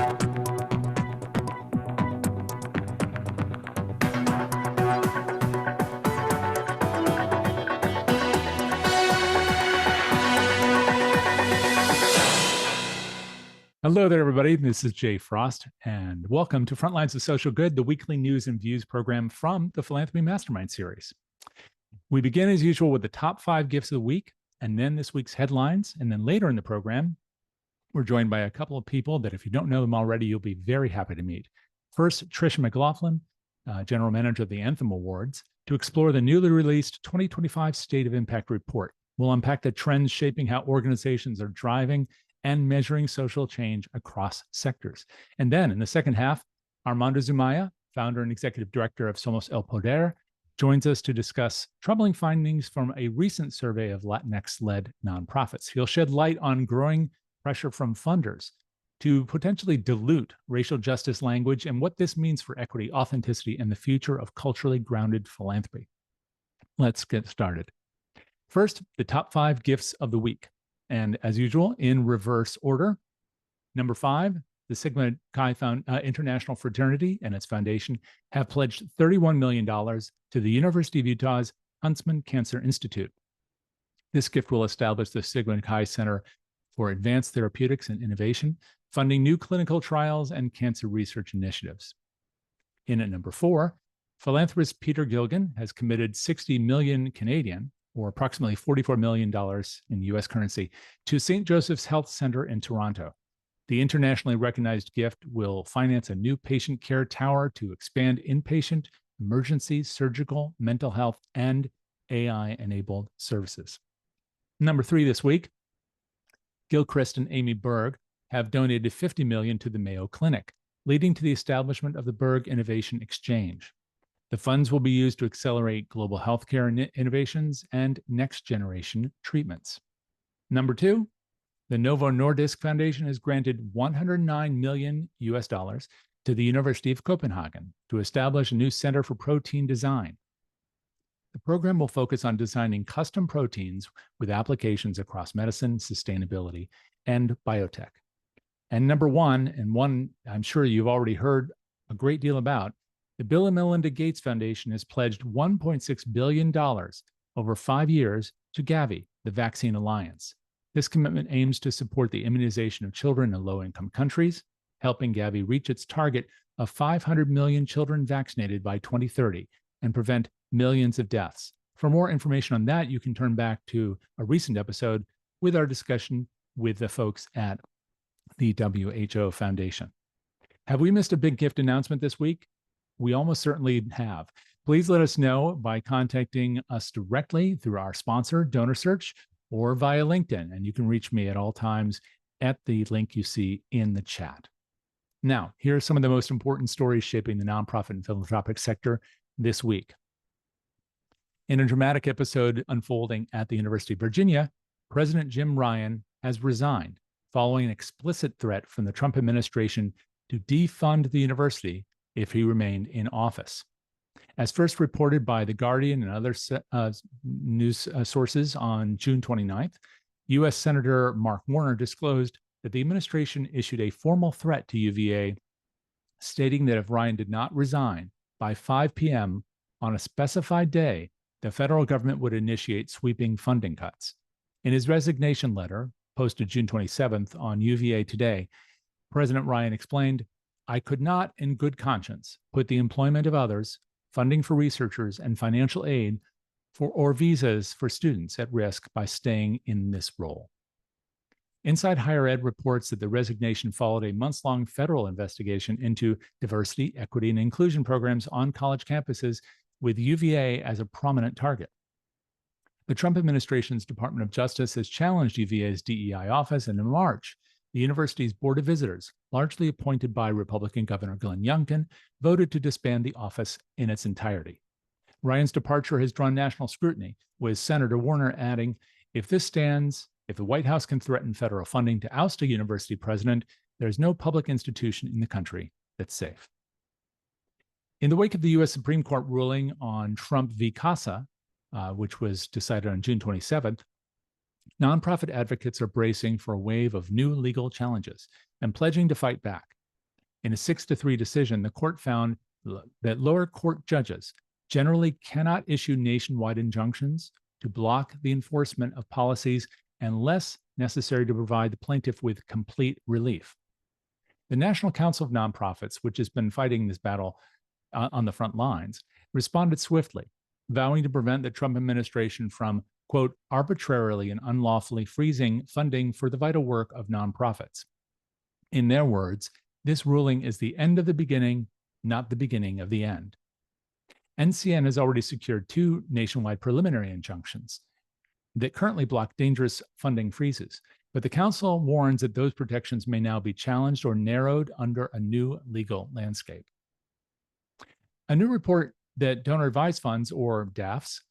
Hello there, everybody. This is Jay Frost, and welcome to Frontlines of Social Good, the weekly news and views program from the Philanthropy Mastermind series. We begin, as usual, with the top 5 gifts of the week, and then this week's headlines. And then later in the program, we're joined by a couple of people that, if you don't know them already, you'll be very happy to meet. First, Trisha McLoughlin, General Manager of the Anthem Awards, to explore the newly released 2025 State of Impact Report. We'll unpack the trends shaping how organizations are driving and measuring social change across sectors. And then in the second half, Armando Zumaya, founder and executive director of Somos El Poder, joins us to discuss troubling findings from a recent survey of Latinx-led nonprofits. He'll shed light on growing pressure from funders to potentially dilute racial justice language and what this means for equity, authenticity, and the future of culturally grounded philanthropy. Let's get started. First, the top 5 gifts of the week. And as usual, in reverse order. Number 5, the Sigma Chi International Fraternity and its foundation have pledged $31 million to the University of Utah's Huntsman Cancer Institute. This gift will establish the Sigma Chi Center for Advanced Therapeutics and Innovation, funding new clinical trials and cancer research initiatives. In at number 4, philanthropist Peter Gilgan has committed 60 million Canadian, or approximately $44 million in US currency, to St. Joseph's Health Center in Toronto. The internationally recognized gift will finance a new patient care tower to expand inpatient, emergency, surgical, mental health, and AI-enabled services. Number 3 this week, Gilchrist and Amy Berg have donated $50 million to the Mayo Clinic, leading to the establishment of the Berg Innovation Exchange. The funds will be used to accelerate global healthcare innovations and next-generation treatments. Number 2, the Novo Nordisk Foundation has granted $109 million to the University of Copenhagen to establish a new center for protein design. The program will focus on designing custom proteins with applications across medicine, sustainability, and biotech. And number 1, and one I'm sure you've already heard a great deal about, the Bill and Melinda Gates Foundation has pledged $1.6 billion over 5 years to Gavi, the Vaccine Alliance. This commitment aims to support the immunization of children in low-income countries, helping Gavi reach its target of 500 million children vaccinated by 2030 and prevent millions of deaths. For more information on that, you can turn back to a recent episode with our discussion with the folks at the WHO Foundation. Have we missed a big gift announcement this week? We almost certainly have. Please let us know by contacting us directly through our sponsor, DonorSearch, or via LinkedIn. And you can reach me at all times at the link you see in the chat. Now, here are some of the most important stories shaping the nonprofit and philanthropic sector this week. In a dramatic episode unfolding at the University of Virginia, President Jim Ryan has resigned following an explicit threat from the Trump administration to defund the university if he remained in office. As first reported by The Guardian and other news sources on June 29th, U.S. Senator Mark Warner disclosed that the administration issued a formal threat to UVA, stating that if Ryan did not resign by 5 p.m. on a specified day, the federal government would initiate sweeping funding cuts. In his resignation letter, posted June 27th on UVA Today, President Ryan explained, "I could not, in good conscience, put the employment of others, funding for researchers, and financial aid or visas for students at risk by staying in this role." Inside Higher Ed reports that the resignation followed a months-long federal investigation into diversity, equity, and inclusion programs on college campuses, with UVA as a prominent target. The Trump administration's Department of Justice has challenged UVA's DEI office, and in March, the university's Board of Visitors, largely appointed by Republican Governor Glenn Youngkin, voted to disband the office in its entirety. Ryan's departure has drawn national scrutiny, with Senator Warner adding, if the White House can threaten federal funding to oust a university president, there's no public institution in the country that's safe. In the wake of the U.S. Supreme Court ruling on Trump v. CASA, which was decided on June 27th, nonprofit advocates are bracing for a wave of new legal challenges and pledging to fight back. In a 6-3 decision, the court found that lower court judges generally cannot issue nationwide injunctions to block the enforcement of policies unless necessary to provide the plaintiff with complete relief. The National Council of Nonprofits, which has been fighting this battle on the front lines, responded swiftly, vowing to prevent the Trump administration from, quote, arbitrarily and unlawfully freezing funding for the vital work of nonprofits. In their words, this ruling is the end of the beginning, not the beginning of the end. NCN has already secured 2 nationwide preliminary injunctions that currently block dangerous funding freezes, but the council warns that those protections may now be challenged or narrowed under a new legal landscape. A new report that donor advised funds, or DAFs,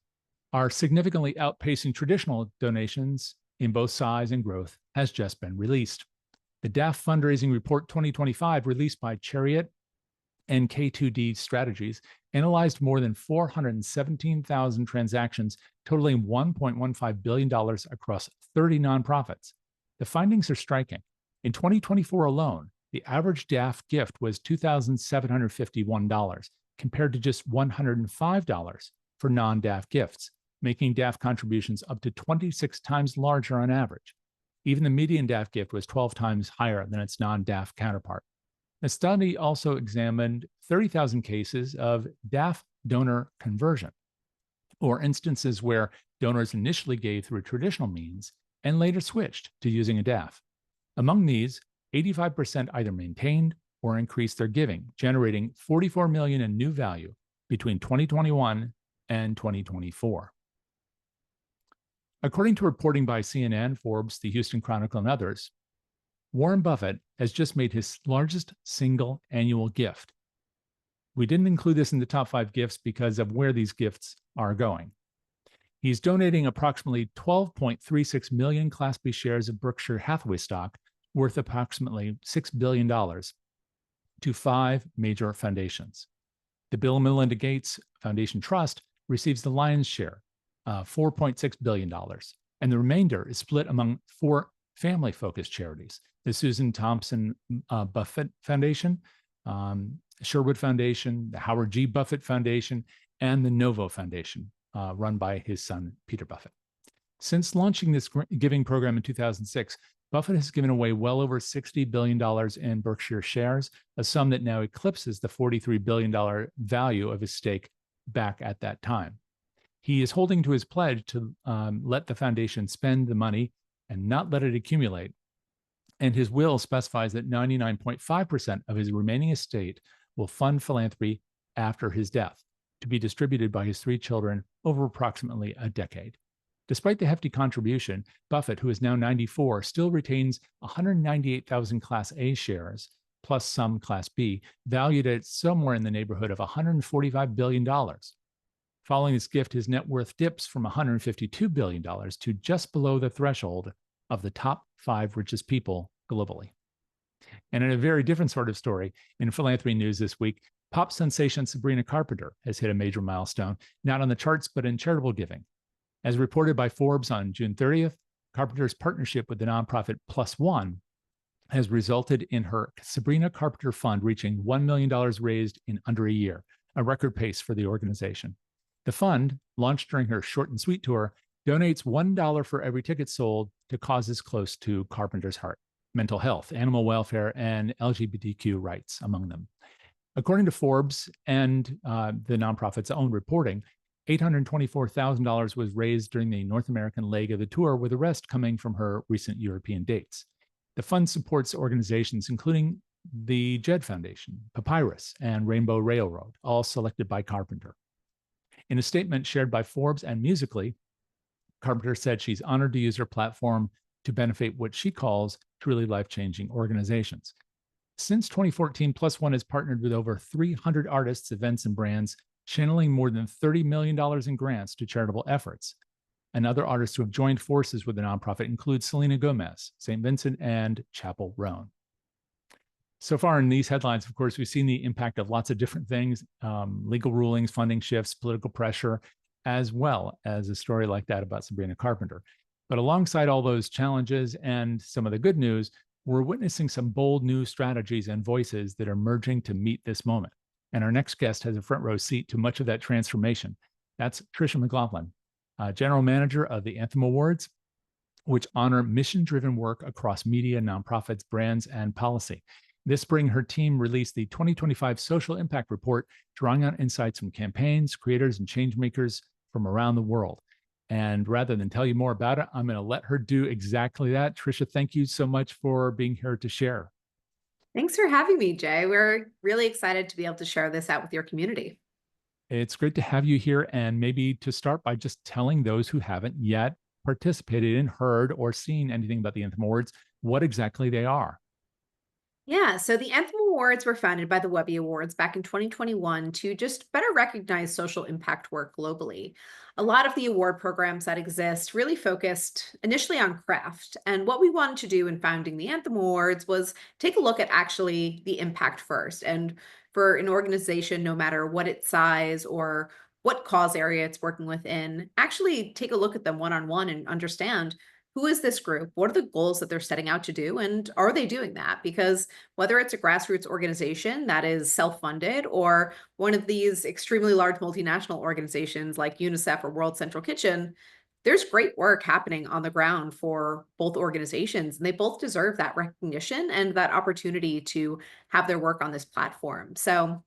are significantly outpacing traditional donations in both size and growth has just been released. The DAF Fundraising Report 2025, released by Chariot and K2D Strategies, analyzed more than 417,000 transactions totaling $1.15 billion across 30 nonprofits. The findings are striking. In 2024 alone, the average DAF gift was $2,751, compared to just $105 for non-DAF gifts, making DAF contributions up to 26 times larger on average. Even the median DAF gift was 12 times higher than its non-DAF counterpart. The study also examined 30,000 cases of DAF donor conversion, or instances where donors initially gave through traditional means and later switched to using a DAF. Among these, 85% either maintained or increased their giving, generating $44 million in new value between 2021 and 2024. According to reporting by CNN, Forbes, the Houston Chronicle, and others, Warren Buffett has just made his largest single annual gift. We didn't include this in the top 5 gifts because of where these gifts are going. He's donating approximately 12.36 million Class B shares of Berkshire Hathaway stock, worth approximately $6 billion, to 5 major foundations. The Bill and Melinda Gates Foundation Trust receives the lion's share, $4.6 billion, and the remainder is split among 4 family-focused charities: the Susan Thompson Buffett Foundation, Sherwood Foundation, the Howard G. Buffett Foundation, and the Novo Foundation, run by his son, Peter Buffett. Since launching this giving program in 2006, Buffett has given away well over $60 billion in Berkshire shares, a sum that now eclipses the $43 billion value of his stake back at that time. He is holding to his pledge to let the foundation spend the money and not let it accumulate. And his will specifies that 99.5% of his remaining estate will fund philanthropy after his death, to be distributed by his 3 children over approximately a decade. Despite the hefty contribution, Buffett, who is now 94, still retains 198,000 Class A shares, plus some Class B, valued at somewhere in the neighborhood of $145 billion. Following this gift, his net worth dips from $152 billion to just below the threshold of the top 5 richest people globally. And in a very different sort of story, in philanthropy news this week, pop sensation Sabrina Carpenter has hit a major milestone, not on the charts, but in charitable giving. As reported by Forbes on June 30th, Carpenter's partnership with the nonprofit Plus One has resulted in her Sabrina Carpenter Fund reaching $1 million raised in under a year, a record pace for the organization. The fund, launched during her Short and Sweet tour, donates $1 for every ticket sold to causes close to Carpenter's heart: mental health, animal welfare, and LGBTQ rights among them. According to Forbes and the nonprofit's own reporting, $824,000 was raised during the North American leg of the tour, with the rest coming from her recent European dates. The fund supports organizations including the Jed Foundation, Papyrus, and Rainbow Railroad, all selected by Carpenter. In a statement shared by Forbes and Musically, Carpenter said she's honored to use her platform to benefit what she calls truly life-changing organizations. Since 2014, Plus One has partnered with over 300 artists, events, and brands, channeling more than $30 million in grants to charitable efforts. And other artists who have joined forces with the nonprofit include Selena Gomez, St. Vincent, and Chapel Roan. So far in these headlines, of course, we've seen the impact of lots of different things: legal rulings, funding shifts, political pressure, as well as a story like that about Sabrina Carpenter. But alongside all those challenges and some of the good news, we're witnessing some bold new strategies and voices that are merging to meet this moment. And our next guest has a front row seat to much of that transformation. That's Trisha McLoughlin, General Manager of the Anthem Awards, which honor mission-driven work across media, nonprofits, brands, and policy. This spring, her team released the 2025 Social Impact Report, drawing on insights from campaigns, creators, and changemakers from around the world. And rather than tell you more about it, I'm going to let her do exactly that. Trisha, thank you so much for being here to share. Thanks for having me, Jay. We're really excited to be able to share this out with your community. It's great to have you here. And maybe to start by just telling those who haven't yet participated in, heard, or seen anything about the Anthem Awards, what exactly they are. Yeah, so the Anthem Awards were founded by the Webby Awards back in 2021 to just better recognize social impact work globally. A lot of the award programs that exist really focused initially on craft. And what we wanted to do in founding the Anthem Awards was take a look at actually the impact first. And for an organization, no matter what its size or what cause area it's working within, actually take a look at them one-on-one and understand who is this group? What are the goals that they're setting out to do? And are they doing that? Because whether it's a grassroots organization that is self-funded or one of these extremely large multinational organizations like UNICEF or World Central Kitchen, there's great work happening on the ground for both organizations, and they both deserve that recognition and that opportunity to have their work on this platform. So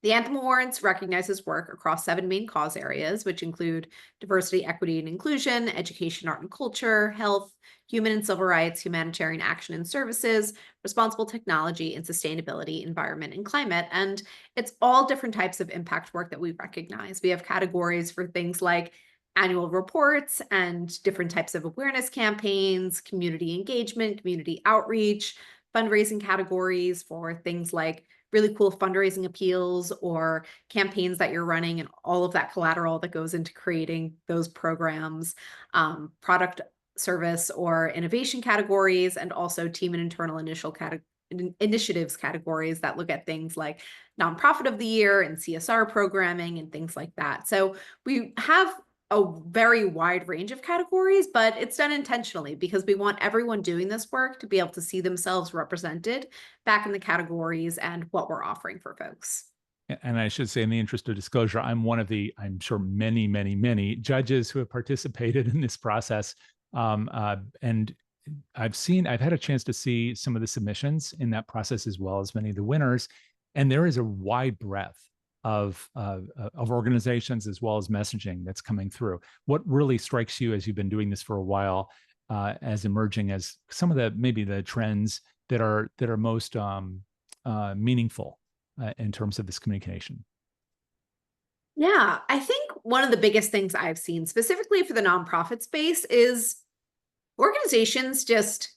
the Anthem Awards recognizes work across 7 main cause areas, which include diversity, equity, and inclusion, education, art and culture, health, human and civil rights, humanitarian action and services, responsible technology, and sustainability, environment, and climate. And it's all different types of impact work that we recognize. We have categories for things like annual reports and different types of awareness campaigns, community engagement, community outreach, fundraising categories for things like really cool fundraising appeals or campaigns that you're running and all of that collateral that goes into creating those programs, product, service, or innovation categories, and also team and internal initiatives categories that look at things like nonprofit of the year and CSR programming and things like that. So we have a very wide range of categories, but it's done intentionally because we want everyone doing this work to be able to see themselves represented back in the categories and what we're offering for folks. And I should say, in the interest of disclosure, I'm one of the, I'm sure, many, many, many judges who have participated in this process. And I've had a chance to see some of the submissions in that process, as well as many of the winners. And there is a wide breadth of organizations as well as messaging that's coming through. What really strikes you as you've been doing this for a while, as emerging as some of the maybe the trends that are most meaningful in terms of this communication? Yeah, I think one of the biggest things I've seen specifically for the nonprofit space is organizations just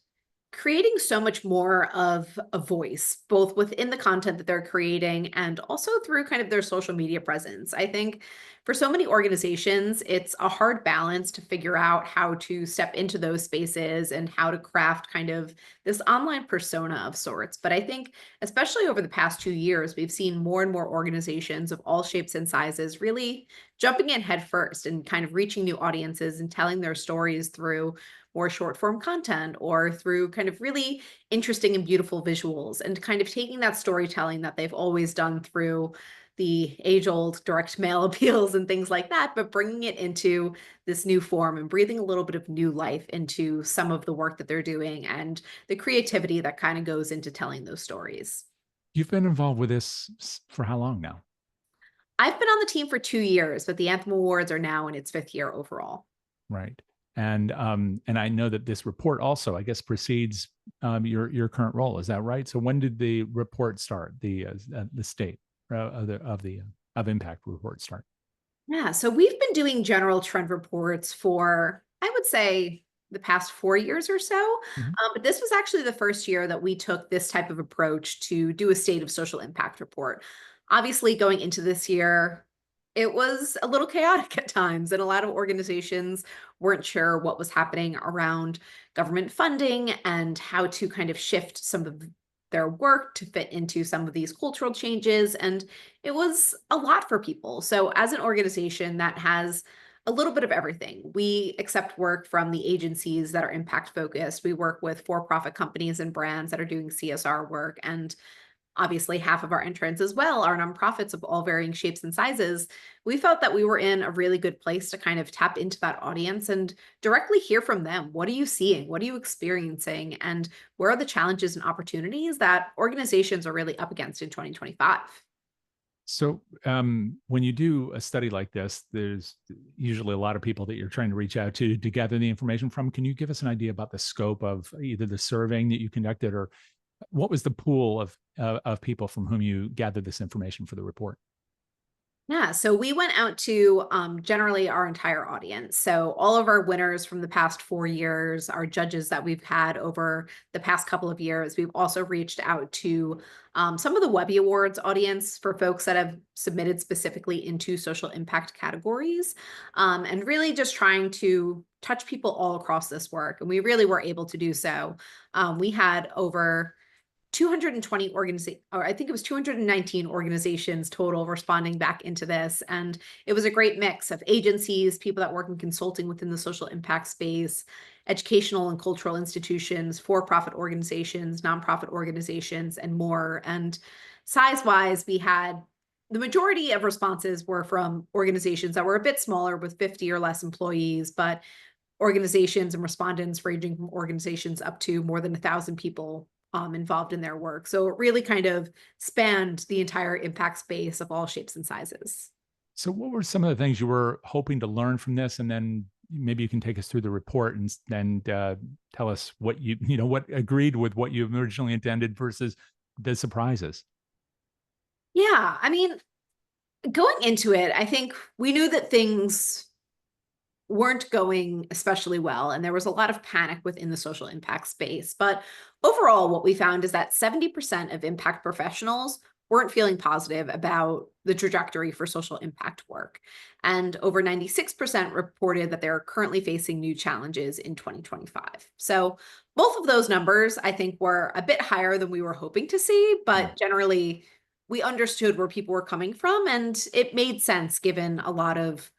creating so much more of a voice, both within the content that they're creating and also through kind of their social media presence. I think for so many organizations, it's a hard balance to figure out how to step into those spaces and how to craft kind of this online persona of sorts. But I think, especially over the past 2 years, we've seen more and more organizations of all shapes and sizes really jumping in headfirst and kind of reaching new audiences and telling their stories through more short form content or through kind of really interesting and beautiful visuals and kind of taking that storytelling that they've always done through the age old direct mail appeals and things like that, but bringing it into this new form and breathing a little bit of new life into some of the work that they're doing and the creativity that kind of goes into telling those stories. You've been involved with this for how long now? I've been on the team for 2 years, but the Anthem Awards are now in its 5th year overall. Right. And I know that this report also, I guess, precedes your current role. Is that right? So when did the report start? The state of impact report start? Yeah, so we've been doing general trend reports for, I would say, the past 4 years or so. Mhm. But this was actually the first year that we took this type of approach to do a state of social impact report. Obviously, going into this year, it was a little chaotic at times, and a lot of organizations weren't sure what was happening around government funding and how to kind of shift some of their work to fit into some of these cultural changes. And it was a lot for people. So, as an organization that has a little bit of everything. We accept work from the agencies that are impact focused. We work with for-profit companies and brands that are doing CSR work. And obviously, half of our entrants as well are nonprofits of all varying shapes and sizes. We felt that we were in a really good place to kind of tap into that audience and directly hear from them. What are you seeing? What are you experiencing? And where are the challenges and opportunities that organizations are really up against in 2025? So, when you do a study like this, there's usually a lot of people that you're trying to reach out to gather the information from. Can you give us an idea about the scope of either the surveying that you conducted, or what was the pool of people from whom you gathered this information for the report? Yeah, so we went out to generally our entire audience. So all of our winners from the past 4 years, our judges that we've had over the past couple of years. We've also reached out to some of the Webby Awards audience for folks that have submitted specifically into social impact categories, and really just trying to touch people all across this work. And we really were able to do so. We had over 220 organizations, or I think it was 219 organizations total responding back into this. And it was a great mix of agencies, people that work in consulting within the social impact space, educational and cultural institutions, for-profit organizations, nonprofit organizations, and more. And size-wise, we had the majority of responses were from organizations that were a bit smaller with 50 or less employees, but organizations and respondents ranging from organizations up to more than 1,000 people involved in their work. So it really kind of spanned the entire impact space of all shapes and sizes. So, what were some of the things you were hoping to learn from this, and then maybe you can take us through the report and tell us what what agreed with what you originally intended versus the surprises. Yeah, I mean, going into it, I think we knew that things weren't going especially well, and there was a lot of panic within the social impact space. But overall, what we found is that 70% of impact professionals weren't feeling positive about the trajectory for social impact work. And over 96% reported that they're currently facing new challenges in 2025. So both of those numbers, I think, were a bit higher than we were hoping to see, Mm. but generally, we understood where people were coming from, and it made sense given a lot of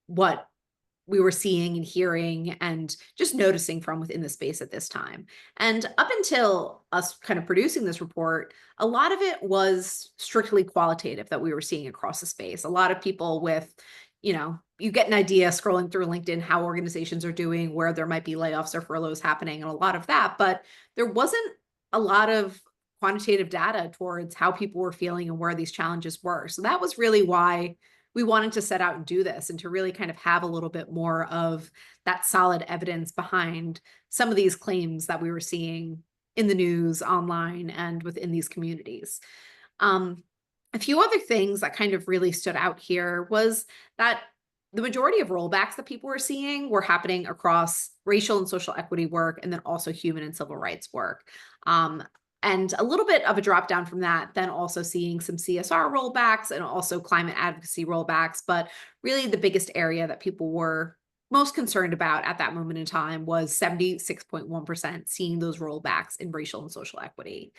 what we were seeing and hearing and just noticing from within the space at this time. And up until us kind of producing this report, a lot of it was strictly qualitative that we were seeing across the space. A lot of people with, you get an idea scrolling through LinkedIn how organizations are doing, where there might be layoffs or furloughs happening, and a lot of that. But there wasn't a lot of quantitative data towards how people were feeling and where these challenges were. So that was really why we wanted to set out and do this, and to really kind of have a little bit more of that solid evidence behind some of these claims that we were seeing in the news, online, and within these communities. Um, a few other things that kind of really stood out here was that the majority of rollbacks that people were seeing were happening across racial and social equity work, and then also human and civil rights work. Um, and a little bit of a drop down from that, then also seeing some CSR rollbacks and also climate advocacy rollbacks. But really, the biggest area that people were most concerned about at that moment in time was 76.1% seeing those rollbacks in racial and social equity.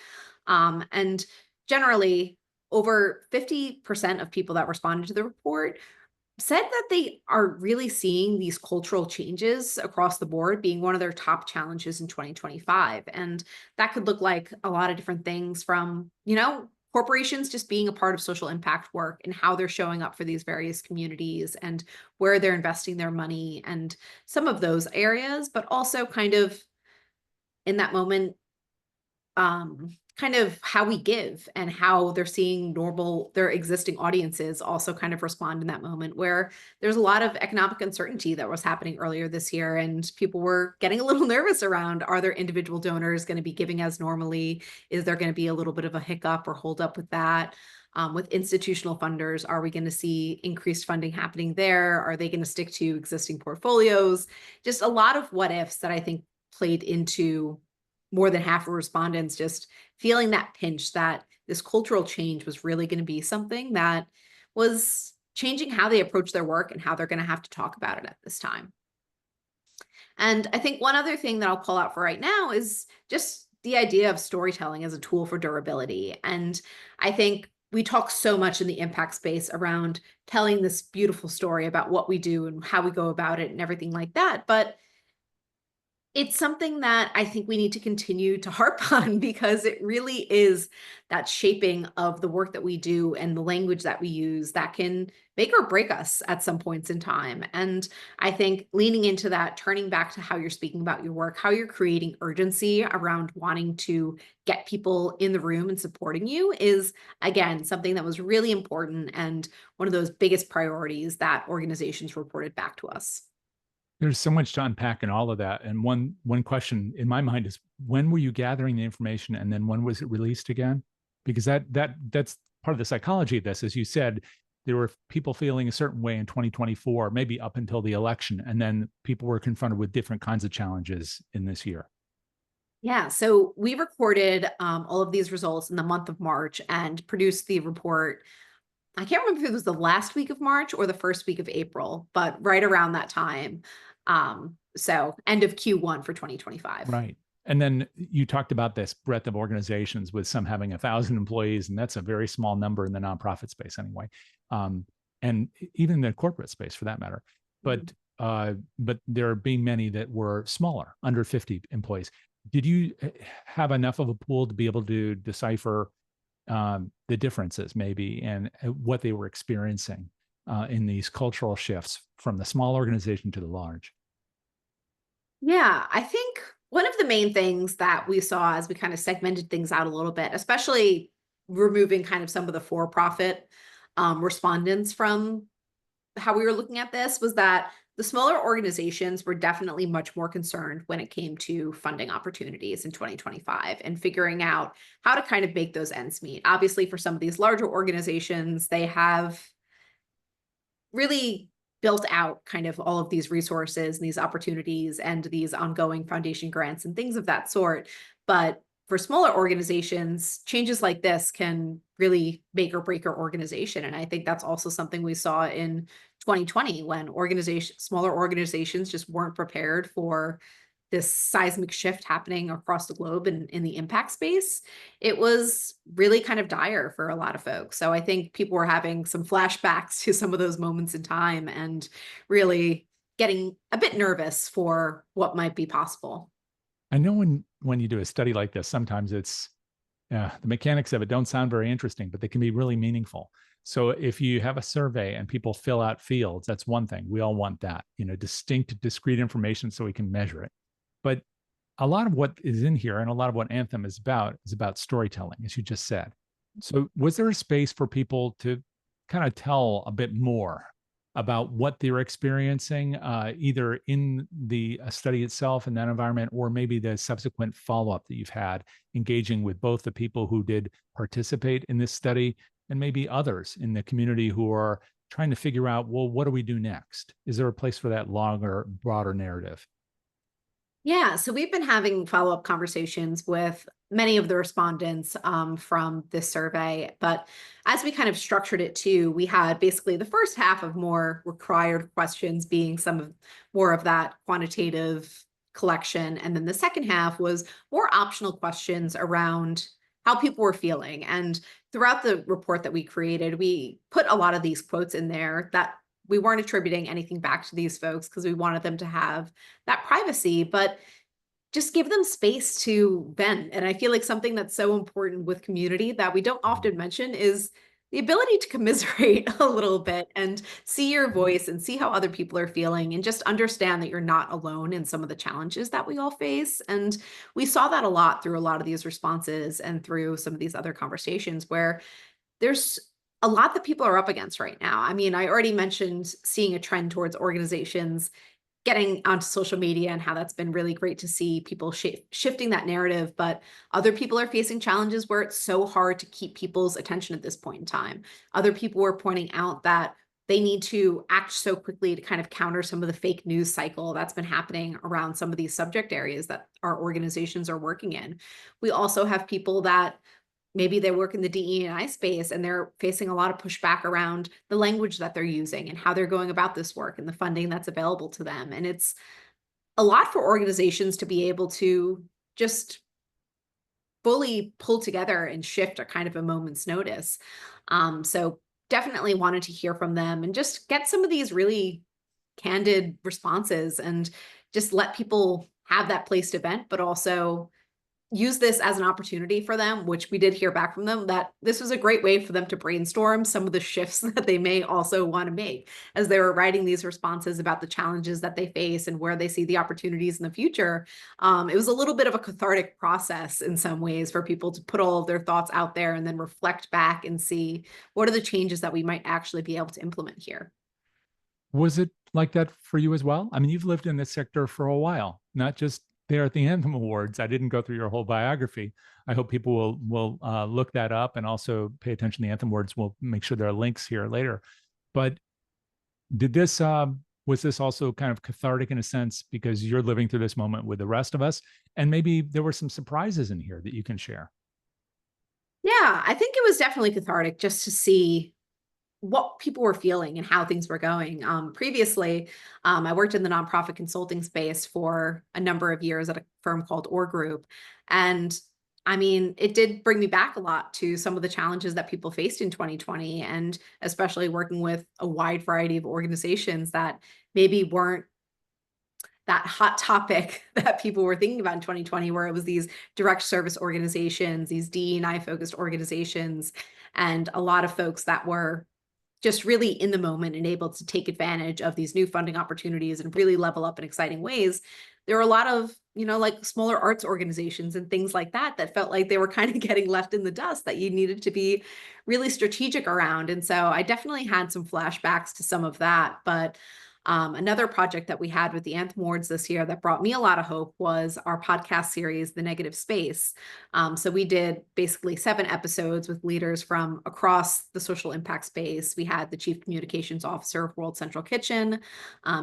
And generally, over 50% of people that responded to the report said that they are really seeing these cultural changes across the board being one of their top challenges in 2025. And that could look like a lot of different things from, corporations just being a part of social impact work and how they're showing up for these various communities and where they're investing their money and some of those areas, but also kind of in that moment, kind of how we give and how they're seeing their existing audiences also kind of respond in that moment where there's a lot of economic uncertainty that was happening earlier this year, and people were getting a little nervous around, are their individual donors going to be giving as normally? Is there going to be a little bit of a hiccup or hold up with that? With institutional funders, are we going to see increased funding happening there? Are they going to stick to existing portfolios? Just a lot of what ifs that I think played into more than half of respondents just feeling that pinch that this cultural change was really going to be something that was changing how they approach their work and how they're going to have to talk about it at this time. And I think one other thing that I'll call out for right now is just the idea of storytelling as a tool for durability. And I think we talk so much in the impact space around telling this beautiful story about what we do and how we go about it and everything like that. But it's something that I think we need to continue to harp on because it really is that shaping of the work that we do and the language that we use that can make or break us at some points in time. And I think leaning into that, turning back to how you're speaking about your work, how you're creating urgency around wanting to get people in the room and supporting you is, again, something that was really important and one of those biggest priorities that organizations reported back to us. There's so much to unpack in all of that. And one question in my mind is, when were you gathering the information, and then when was it released again? Because that's part of the psychology of this. As you said, there were people feeling a certain way in 2024, maybe up until the election, and then people were confronted with different kinds of challenges in this year. Yeah, so we recorded all of these results in the month of March and produced the report. I can't remember if it was the last week of March or the first week of April, but right around that time. So end of Q1 for 2025. Right. And then you talked about this breadth of organizations, with some having 1,000 employees, and that's a very small number in the nonprofit space anyway, and even the corporate space for that matter. But but there are being many that were smaller, under 50 employees. Did you have enough of a pool to be able to decipher the differences, maybe, and what they were experiencing in these cultural shifts from the small organization to the large? Yeah, I think one of the main things that we saw as we kind of segmented things out a little bit, especially removing kind of some of the for-profit respondents from how we were looking at this, was that the smaller organizations were definitely much more concerned when it came to funding opportunities in 2025 and figuring out how to kind of make those ends meet. Obviously, for some of these larger organizations, they have really built out kind of all of these resources and these opportunities and these ongoing foundation grants and things of that sort. But for smaller organizations, changes like this can really make or break your organization. And I think that's also something we saw in 2020 when smaller organizations just weren't prepared for this seismic shift happening across the globe in the impact space. It was really kind of dire for a lot of folks. So I think people were having some flashbacks to some of those moments in time and really getting a bit nervous for what might be possible. I know when you do a study like this, sometimes it's the mechanics of it don't sound very interesting, but they can be really meaningful. So if you have a survey and people fill out fields, that's one thing. We all want that, distinct, discrete information so we can measure it. But a lot of what is in here, and a lot of what Anthem is about storytelling, as you just said. So was there a space for people to kind of tell a bit more about what they're experiencing, either in the study itself in that environment, or maybe the subsequent follow-up that you've had engaging with both the people who did participate in this study and maybe others in the community who are trying to figure out, well, what do we do next? Is there a place for that longer, broader narrative? Yeah, so we've been having follow-up conversations with many of the respondents from this survey. But as we kind of structured it too, we had basically the first half of more required questions being some of more of that quantitative collection. And then the second half was more optional questions around how people were feeling. And throughout the report that we created, we put a lot of these quotes in there that we weren't attributing anything back to these folks because we wanted them to have that privacy, but just give them space to vent. And I feel like something that's so important with community that we don't often mention is the ability to commiserate a little bit and see your voice and see how other people are feeling and just understand that you're not alone in some of the challenges that we all face. And we saw that a lot through a lot of these responses and through some of these other conversations where there's a lot that people are up against right now. I mean, I already mentioned seeing a trend towards organizations getting onto social media and how that's been really great to see people shifting that narrative. But other people are facing challenges where it's so hard to keep people's attention at this point in time. Other people were pointing out that they need to act so quickly to kind of counter some of the fake news cycle that's been happening around some of these subject areas that our organizations are working in. We also have people that maybe they work in the DE&I space and they're facing a lot of pushback around the language that they're using and how they're going about this work and the funding that's available to them. And it's a lot for organizations to be able to just fully pull together and shift at kind of a moment's notice. So definitely wanted to hear from them and just get some of these really candid responses and just let people have that place to vent, but also use this as an opportunity for them, which we did hear back from them, that this was a great way for them to brainstorm some of the shifts that they may also want to make as they were writing these responses about the challenges that they face and where they see the opportunities in the future. It was a little bit of a cathartic process in some ways for people to put all of their thoughts out there and then reflect back and see what are the changes that we might actually be able to implement here. Was it like that for you as well? I mean, you've lived in this sector for a while, not just there at the Anthem Awards. I didn't go through your whole biography. I hope people will look that up and also pay attention to the Anthem Awards. We'll make sure there are links here later. But did this was this also kind of cathartic in a sense because you're living through this moment with the rest of us, and maybe there were some surprises in here that you can share? Yeah, I think it was definitely cathartic just to see what people were feeling and how things were going. Previously, I worked in the nonprofit consulting space for a number of years at a firm called Or Group. And I mean, it did bring me back a lot to some of the challenges that people faced in 2020, and especially working with a wide variety of organizations that maybe weren't that hot topic that people were thinking about in 2020, where it was these direct service organizations, these DEI focused organizations, and a lot of folks that were just really in the moment and able to take advantage of these new funding opportunities and really level up in exciting ways. There were a lot of, like smaller arts organizations and things like that that felt like they were kind of getting left in the dust that you needed to be really strategic around. And so I definitely had some flashbacks to some of that. But another project that we had with the Anthem Awards this year that brought me a lot of hope was our podcast series, The Negative Space. So we did basically 7 episodes with leaders from across the social impact space. We had the Chief Communications Officer of World Central Kitchen,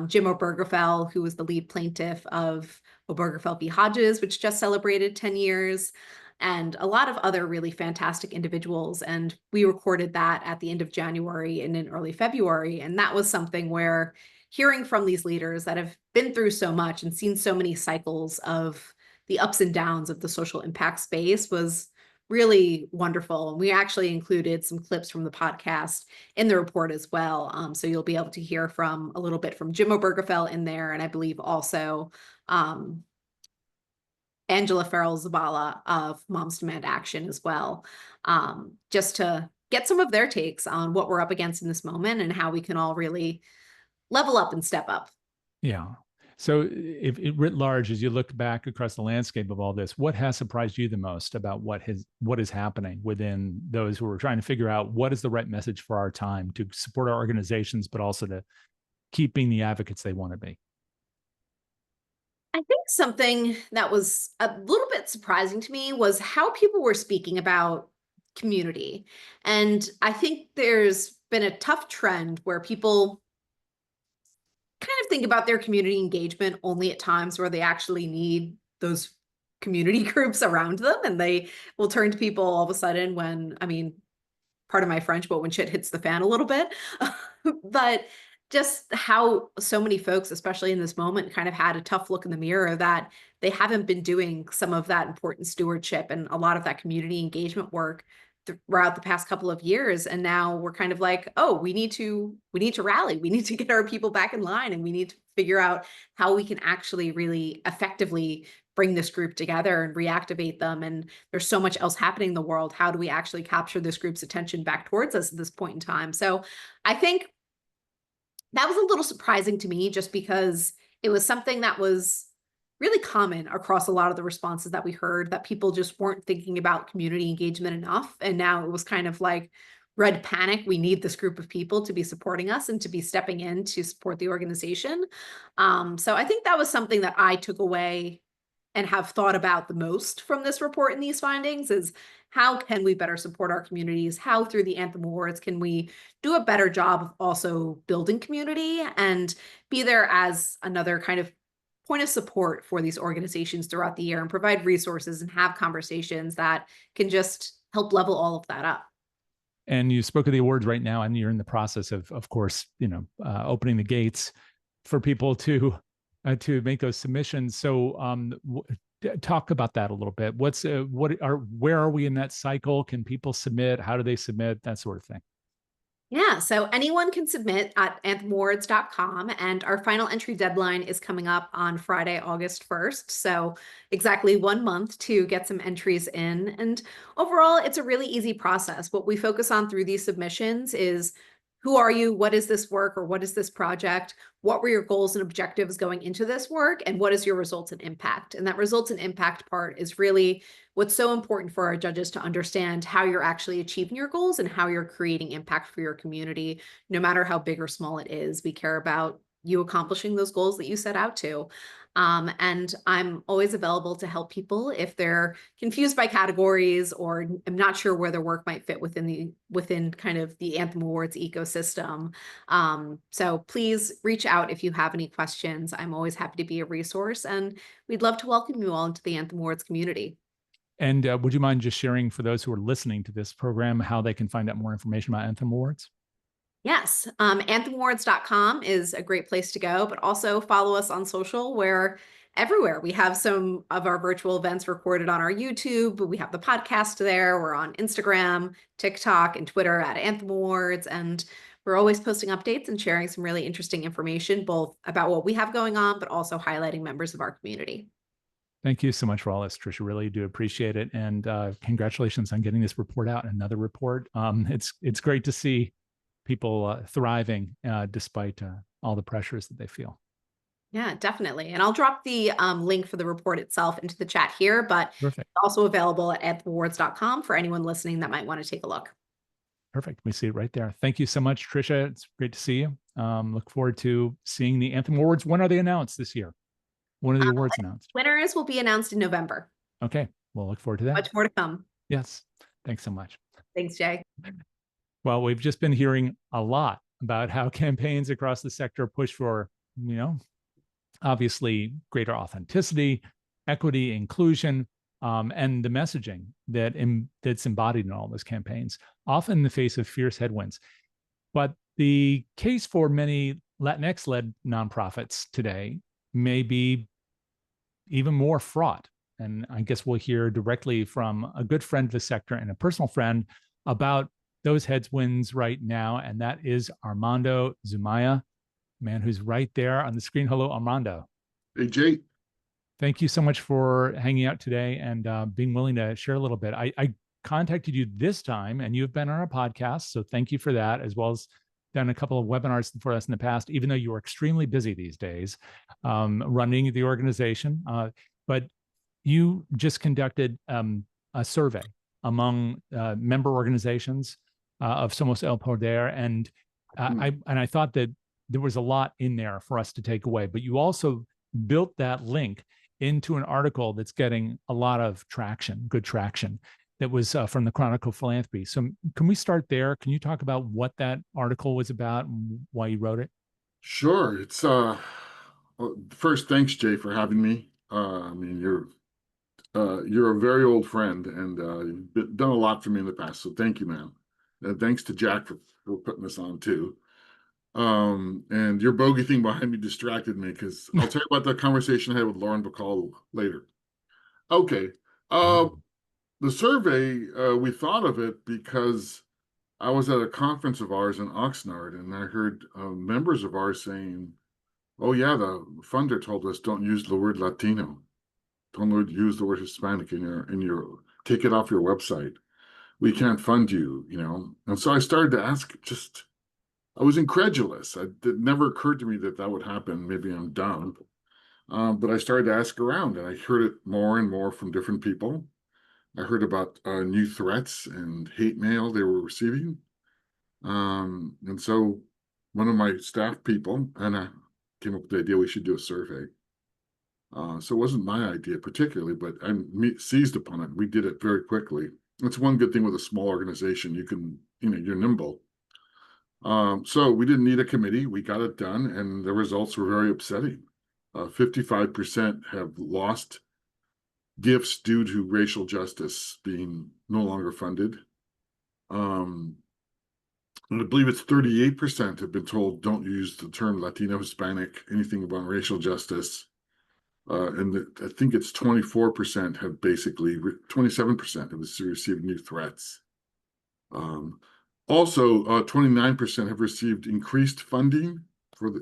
Jim Obergefell, who was the lead plaintiff of Obergefell v. Hodges, which just celebrated 10 years, and a lot of other really fantastic individuals. And we recorded that at the end of January and in early February. And that was something where hearing from these leaders that have been through so much and seen so many cycles of the ups and downs of the social impact space was really wonderful. And we actually included some clips from the podcast in the report as well. So you'll be able to hear from a little bit from Jim Obergefell in there, and I believe also Angela Farrell Zabala of Moms Demand Action as well, just to get some of their takes on what we're up against in this moment and how we can all really level up and step up. Yeah. So if writ large, as you look back across the landscape of all this, what has surprised you the most about what is happening within those who are trying to figure out what is the right message for our time to support our organizations, but also to keep being the advocates they want to be? I think something that was a little bit surprising to me was how people were speaking about community. And I think there's been a tough trend where people kind of think about their community engagement only at times where they actually need those community groups around them, and they will turn to people all of a sudden when, I mean, pardon my French, but when shit hits the fan a little bit. But just how so many folks, especially in this moment, kind of had a tough look in the mirror that they haven't been doing some of that important stewardship and a lot of that community engagement work throughout the past couple of years. And now we're kind of like, oh, we need to rally. We need to get our people back in line, and we need to figure out how we can actually really effectively bring this group together and reactivate them. And there's so much else happening in the world. How do we actually capture this group's attention back towards us at this point in time? So I think that was a little surprising to me, just because it was something that was really common across a lot of the responses that we heard, that people just weren't thinking about community engagement enough. And now it was kind of like red panic. We need this group of people to be supporting us and to be stepping in to support the organization. So I think that was something that I took away and have thought about the most from this report and these findings is how can we better support our communities? How through the Anthem Awards can we do a better job of also building community and be there as another kind of point of support for these organizations throughout the year and provide resources and have conversations that can just help level all of that up. And you spoke of the awards right now, and you're in the process of course, opening the gates for people to make those submissions. So talk about that a little bit. Where are we in that cycle? Can people submit? How do they submit? That sort of thing. Yeah, so anyone can submit at anthemowards.com, and our final entry deadline is coming up on Friday, August 1st. So exactly 1 month to get some entries in. And overall, it's a really easy process. What we focus on through these submissions is who are you? What is this work or what is this project? What were your goals and objectives going into this work? And what is your results and impact? And that results and impact part is really what's so important for our judges to understand how you're actually achieving your goals and how you're creating impact for your community, no matter how big or small it is. We care about you accomplishing those goals that you set out to. And I'm always available to help people if they're confused by categories or I'm not sure where their work might fit within kind of the Anthem Awards ecosystem. So please reach out if you have any questions. I'm always happy to be a resource, and we'd love to welcome you all into the Anthem Awards community. And would you mind just sharing for those who are listening to this program how they can find out more information about Anthem Awards? Yes, anthemowards.com is a great place to go, but also follow us on social. Where everywhere. We have some of our virtual events recorded on our YouTube. We have the podcast there. We're on Instagram, TikTok, and Twitter at Anthem Awards. And we're always posting updates and sharing some really interesting information, both about what we have going on, but also highlighting members of our community. Thank you so much for all this, Trisha. Really do appreciate it. And congratulations on getting this report out. Another report. It's great to see people thriving despite all the pressures that they feel. Yeah, definitely. And I'll drop the link for the report itself into the chat here, but Perfect. it's also available at anthemowards.com for anyone listening that might want to take a look. Perfect. We see it right there. Thank you so much, Trisha. It's great to see you. Look forward to seeing the Anthem Awards. When are they announced this year? When are the awards announced? Winners will be announced in November. Okay. We'll look forward to that. Much more to come. Yes. Thanks so much. Thanks, Jay. Well, we've just been hearing a lot about how campaigns across the sector push for, obviously greater authenticity, equity, inclusion, and the messaging that's embodied in all those campaigns, often in the face of fierce headwinds. But the case for many Latinx-led nonprofits today may be even more fraught. And I guess we'll hear directly from a good friend of the sector and a personal friend about those headwinds right now. And that is Armando Zumaya, man who's right there on the screen. Hello, Armando. Hey, Jay. Thank you so much for hanging out today and being willing to share a little bit. I contacted you this time and you've been on our podcast. So thank you for that, as well as done a couple of webinars for us in the past, even though you are extremely busy these days running the organization. But you just conducted a survey among member organizations of Somos El Poder. And I thought that there was a lot in there for us to take away, but you also built that link into an article that's getting a lot of traction, good traction, that was from the Chronicle of Philanthropy. So can we start there? Can you talk about what that article was about and why you wrote it? Sure. It's first, thanks, Jay, for having me. I mean, you're a very old friend, and you've done a lot for me in the past. So thank you, man. Thanks to Jack for putting this on too. And your bogey thing behind me distracted me because I'll tell you about the conversation I had with Lauren Bacall later. Okay. The survey, we thought of it because I was at a conference of ours in Oxnard, and I heard members of ours saying, "Oh yeah, the funder told us don't use the word Latino, don't use the word Hispanic in your take it off your website. We can't fund you, you know." And so I started to ask. I was incredulous. It never occurred to me that would happen. Maybe I'm dumb, but I started to ask around, and I heard it more and more from different people. I heard about new threats and hate mail they were receiving. And so one of my staff people and I came up with the idea we should do a survey. So it wasn't my idea particularly, but I seized upon it. We did it very quickly. That's one good thing with a small organization. You're nimble. So we didn't need a committee. We got it done, and the results were very upsetting. 55% have lost gifts due to racial justice being no longer funded. And I believe it's 38% have been told don't use the term Latino, Hispanic, anything about racial justice. I think it's 24% have basically 27% have received new threats. Also, 29% have received increased funding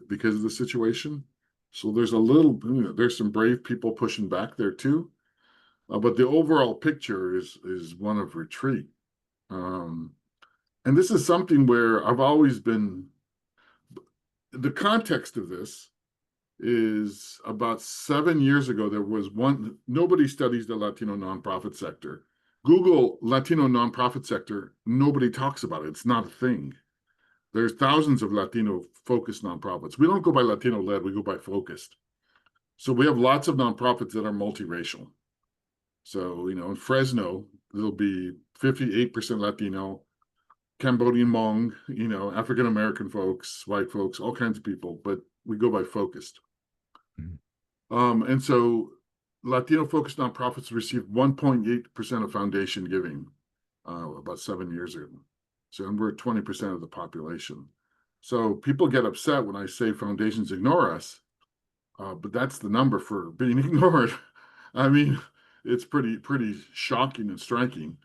because of the situation. So there's there's some brave people pushing back there too. But the overall picture is one of retreat. And this is something where I've always been. The context of this is about 7 years ago. There was one. Nobody studies the Latino nonprofit sector. Google Latino nonprofit sector. Nobody talks about it. It's not a thing. There's thousands of Latino focused nonprofits. We don't go by Latino led. We go by focused. So we have lots of nonprofits that are multiracial. So, in Fresno, there'll be 58% Latino, Cambodian Hmong, African American folks, white folks, all kinds of people, but we go by focused. And so Latino focused nonprofits received 1.8% of foundation giving about 7 years ago. So we're 20% of the population. So people get upset when I say foundations ignore us, but that's the number for being ignored. I mean, it's pretty shocking and striking.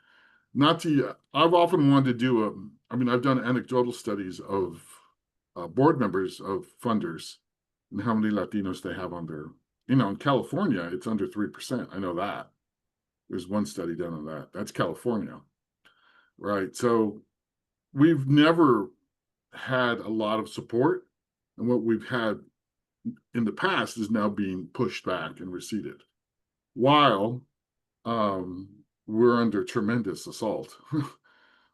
I've often wanted to do I've done anecdotal studies of board members of funders and how many Latinos they have on their, in California, it's under 3%. I know that. There's one study done on that. That's California, right? So we've never had a lot of support, and what we've had in the past is now being pushed back and receded, while we're under tremendous assault,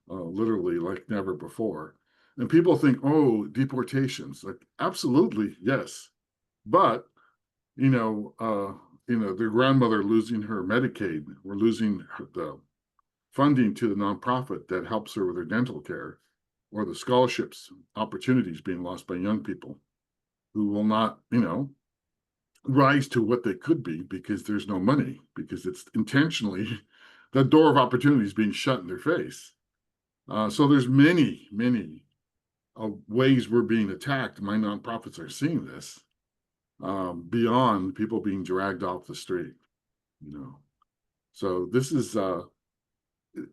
literally like never before. And people think, oh, deportations, like absolutely, yes. But, their grandmother losing her Medicaid, we're losing the funding to the nonprofit that helps her with her dental care, or the scholarships opportunities being lost by young people who will not, rise to what they could be because there's no money, because it's intentionally the door of opportunity is being shut in their face. So there's many ways we're being attacked. My nonprofits are seeing this beyond people being dragged off the street. So this is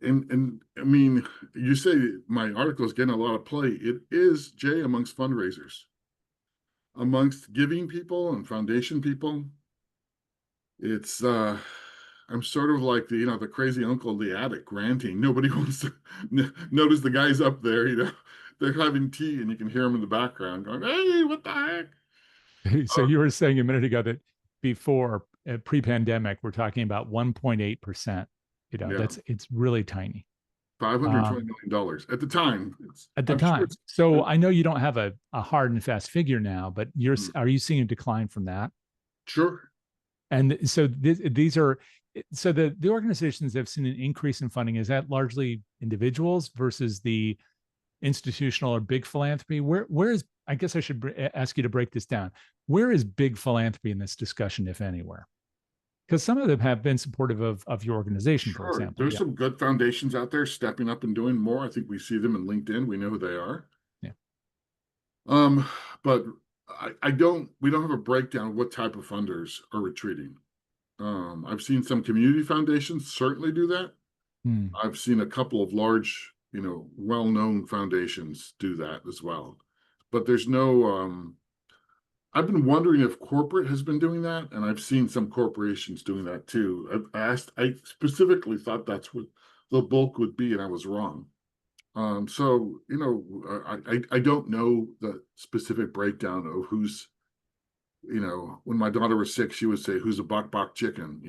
and I mean, you say my article is getting a lot of play. It is, Jay, amongst fundraisers, amongst giving people and foundation people. It's I'm sort of like the crazy uncle in the attic ranting. Nobody wants to notice the guys up there. They're having tea and you can hear them in the background going, "Hey, what the heck?" So you were saying a minute ago that before pre-pandemic, we're talking about 1.8%. Yeah. It's really tiny. $520 million at the time. At the time. So I know you don't have a hard and fast figure now, but are you seeing a decline from that? Sure. And so these are, so the organizations have seen an increase in funding. Is that largely individuals versus the institutional or big philanthropy? Where is, I guess I should ask you to break this down. Where is big philanthropy in this discussion, if anywhere? Because some of them have been supportive of your organization, for example. There's some good foundations out there stepping up and doing more. I think we see them in LinkedIn. We know who they are. Yeah. But we don't have a breakdown of what type of funders are retreating. I've seen some community foundations certainly do that. I've seen a couple of large, well-known foundations do that as well. But there's no, I've been wondering if corporate has been doing that, and I've seen some corporations doing that too. I specifically thought that's what the bulk would be, and I was wrong. So, I don't know the specific breakdown of who's, when my daughter was 6, she would say, "Who's a bok chicken?"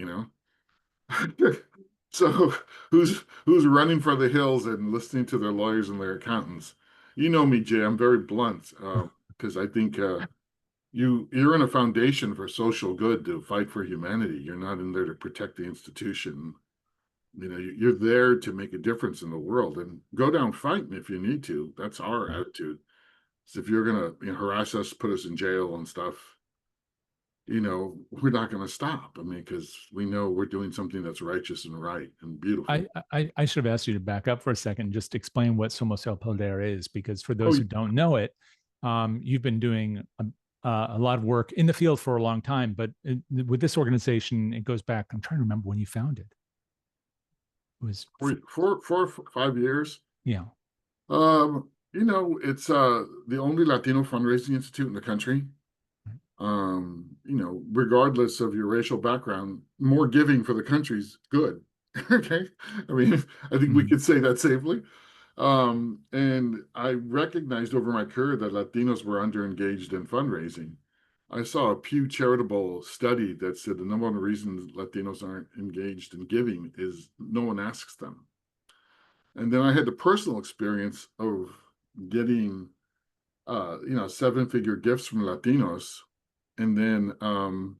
So who's running for the hills and listening to their lawyers and their accountants? You know me, Jay. I'm very blunt because I think you're in a foundation for social good to fight for humanity. You're not in there to protect the institution. You're there to make a difference in the world, and go down fighting if you need to. That's our attitude. So if you're gonna harass us, put us in jail and stuff, we're not going to stop. I mean, because we know we're doing something that's righteous and right and beautiful. I should have asked you to back up for a second, just explain what Somos El Poder is, because for those who don't know it, you've been doing a lot of work in the field for a long time. But with this organization, it goes back. I'm trying to remember when you founded. It was four or 5 years. Yeah. It's the only Latino fundraising institute in the country. Regardless of your racial background, more giving for the country's good. Okay. I mean, I think we could say that safely. And I recognized over my career that Latinos were underengaged in fundraising. I saw a Pew charitable study that said the number one reason Latinos aren't engaged in giving is no one asks them. And then I had the personal experience of getting, 7-figure gifts from Latinos, and then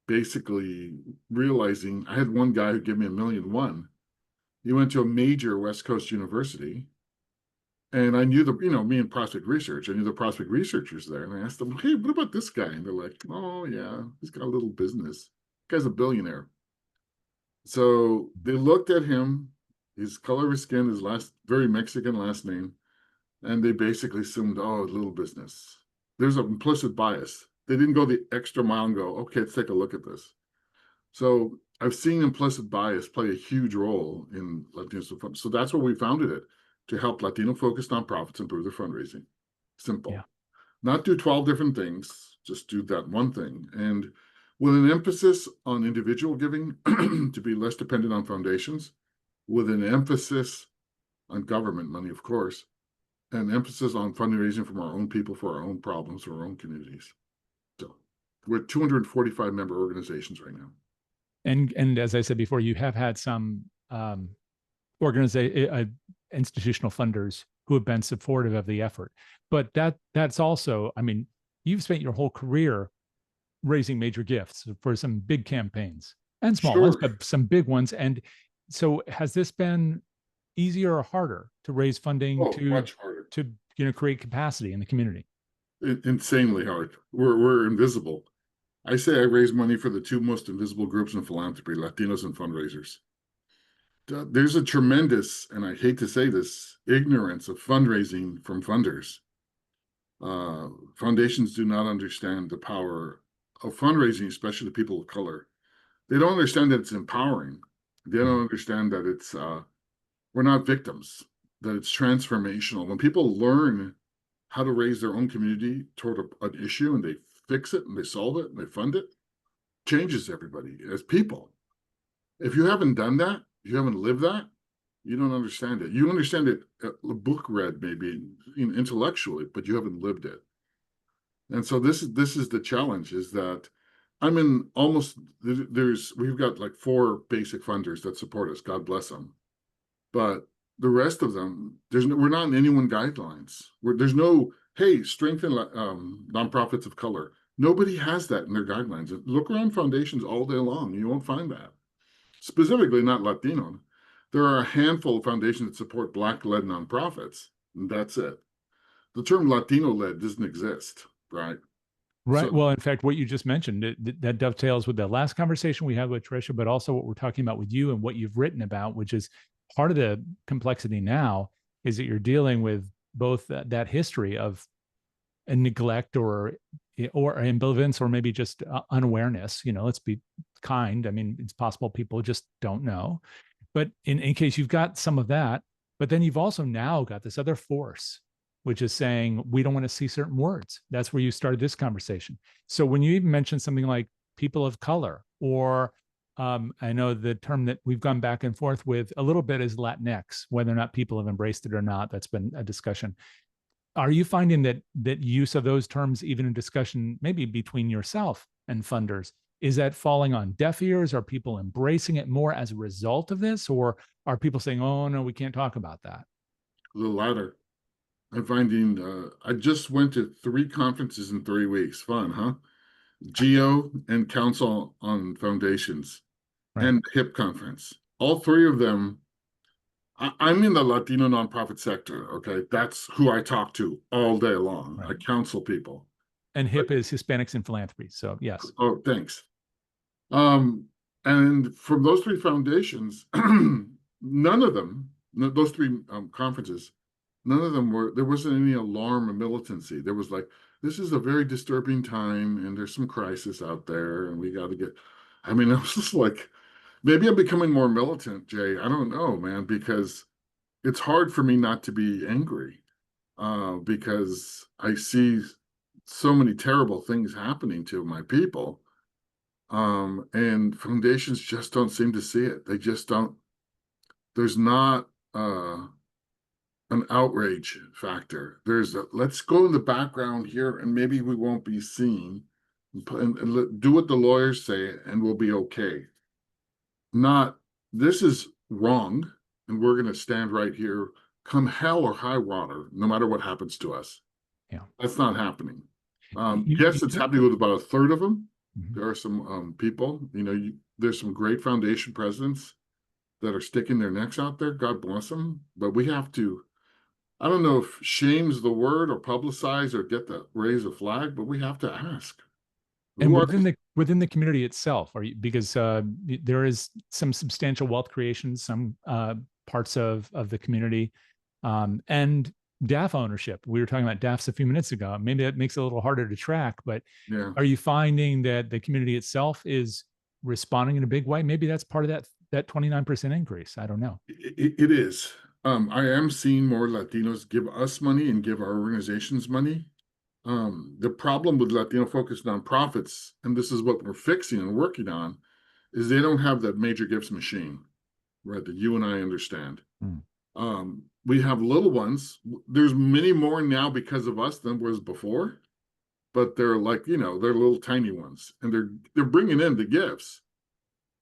basically realizing I had one guy who gave me $1.1 million. He went to a major West Coast university, and I knew me and prospect research, I knew the prospect researchers there, and I asked them, hey, what about this guy? And they're like, oh yeah, he's got a little business. This guy's a billionaire. So they looked at him, his color of his skin, his very Mexican last name, and they basically assumed, oh, little business. There's an implicit bias. They didn't go the extra mile and go, okay, let's take a look at this. So I've seen implicit bias play a huge role in Latino fundraising. So that's why we founded it, to help Latino-focused nonprofits improve their fundraising. Simple. Yeah. Not do 12 different things, just do that one thing. And with an emphasis on individual giving to be less dependent on foundations, with an emphasis on government money, of course, and emphasis on fundraising from our own people for our own problems, for our own communities. So we're 245 member organizations right now. And as I said before, you have had some institutional funders who have been supportive of the effort. But that's also, I mean, you've spent your whole career raising major gifts for some big campaigns and small ones, but some big ones. And so has this been easier or harder to raise funding much harder. to create capacity in the community? Insanely hard. We're invisible. I say I raise money for the two most invisible groups in philanthropy, Latinos and fundraisers. There's a tremendous, and I hate to say this, ignorance of fundraising from funders. Foundations do not understand the power of fundraising, especially to people of color. They don't understand that it's empowering. They don't understand that it's we're not victims, that it's transformational. When people learn how to raise their own community toward an issue, and they fix it and they solve it and they fund it, changes everybody as people. If you haven't done that, you haven't lived that, you don't understand it. You understand it, a book read maybe intellectually, but you haven't lived it. And so this is the challenge, is that I'm in we've got like 4 basic funders that support us, God bless them. But the rest of them, we're not in any one guidelines. There's no, hey, strengthen nonprofits of color. Nobody has that in their guidelines. Look around foundations all day long, you won't find that. Specifically not Latino. There are a handful of foundations that support Black-led nonprofits, and that's it. The term Latino-led doesn't exist, right? Right. So, well, in fact, what you just mentioned, that dovetails with the last conversation we had with Trisha, but also what we're talking about with you and what you've written about, which is part of the complexity now is that you're dealing with both that history of a neglect or ambivalence, or maybe just unawareness. Let's be kind. I mean, it's possible people just don't know. But in case you've got some of that, but then you've also now got this other force, which is saying we don't want to see certain words. That's where you started this conversation. So when you even mention something like people of color, or I know the term that we've gone back and forth with a little bit is Latinx, whether or not people have embraced it or not, that's been a discussion. Are you finding that use of those terms, even in discussion, maybe between yourself and funders, is that falling on deaf ears? Are people embracing it more as a result of this? Or are people saying, oh, no, we can't talk about that? The latter. I'm finding, I just went to 3 conferences in 3 weeks. Fun, huh? GEO and Council on Foundations, right, and HIP conference. All 3 of them, I'm in the Latino nonprofit sector, okay? That's who I talk to all day long. Right. I counsel people. And HIP is Hispanics in Philanthropy, so yes. Oh, thanks. And from those 3 foundations, none of them, those 3 conferences, none of them there wasn't any alarm or militancy. There was like, this is a very disturbing time, and there's some crisis out there, and we got to get. I mean, I was just like, maybe I'm becoming more militant, Jay. I don't know, man, because it's hard for me not to be angry, because I see so many terrible things happening to my people, and foundations just don't seem to see it. They just don't. There's not an outrage factor. There's a, let's go in the background here, and maybe we won't be seen, and do what the lawyers say, and we'll be okay. Not, this is wrong, and we're going to stand right here, come hell or high water, no matter what happens to us. Yeah. That's not happening. You- Yes, you- it's happening with about a third of them. Mhm. There are some people, there's some great foundation presidents that are sticking their necks out there. God bless them. But we have to, I don't know if shame's the word, or publicize, or raise a flag, but we have to ask. And Who are within the community itself, are you, because there is some substantial wealth creation, some parts of the community, and DAF ownership. We were talking about DAFs a few minutes ago. Maybe that makes it a little harder to track, but yeah. are you finding that the community itself is responding in a big way? Maybe that's part of that 29% increase. I don't know. It is. I am seeing more Latinos give us money and give our organizations money. The problem with Latino focused nonprofits, and this is what we're fixing and working on, is they don't have that major gifts machine, right? That you and I understand. We have little ones. There's many more now because of us than was before, but they're like, they're little tiny ones, and they're bringing in the gifts.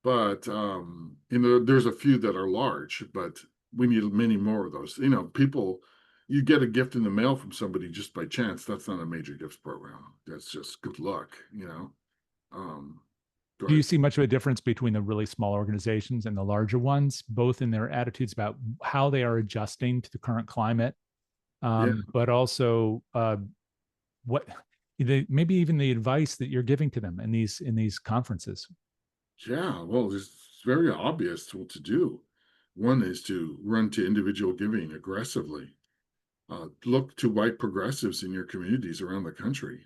But there's a few that are large, but we need many more of those. People, you get a gift in the mail from somebody just by chance. That's not a major gifts program. That's just good luck. Go Do you ahead. see much of a difference between the really small organizations and the larger ones, both in their attitudes about how they are adjusting to the current climate, Yeah, but also what maybe even the advice that you're giving to them in these conferences? yeah. Well, it's very obvious what to do. One is to run to individual giving aggressively. Look to white progressives in your communities around the country.